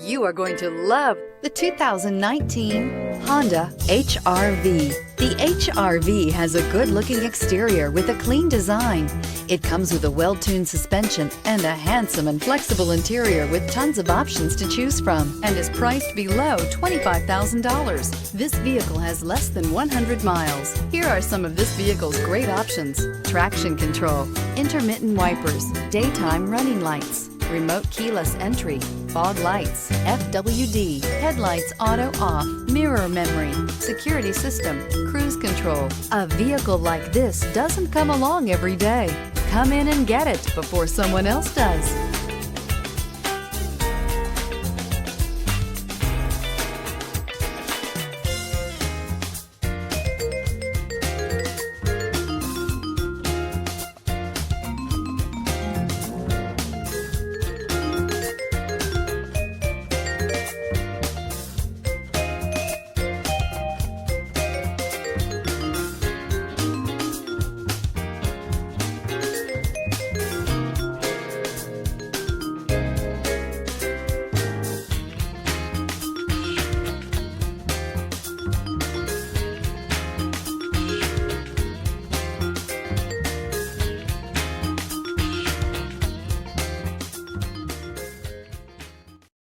You are going to love the 2019 Honda HR-V. The HR-V has a good-looking exterior with a clean design. It comes with a well-tuned suspension and a handsome and flexible interior with tons of options to choose from and is priced below $25,000. This vehicle has less than 100 miles. Here are some of this vehicle's great options: traction control, intermittent wipers, daytime running lights, remote keyless entry, fog lights, FWD, headlights auto off, mirror memory, security system, cruise control. A vehicle like this doesn't come along every day. Come in and get it before someone else does.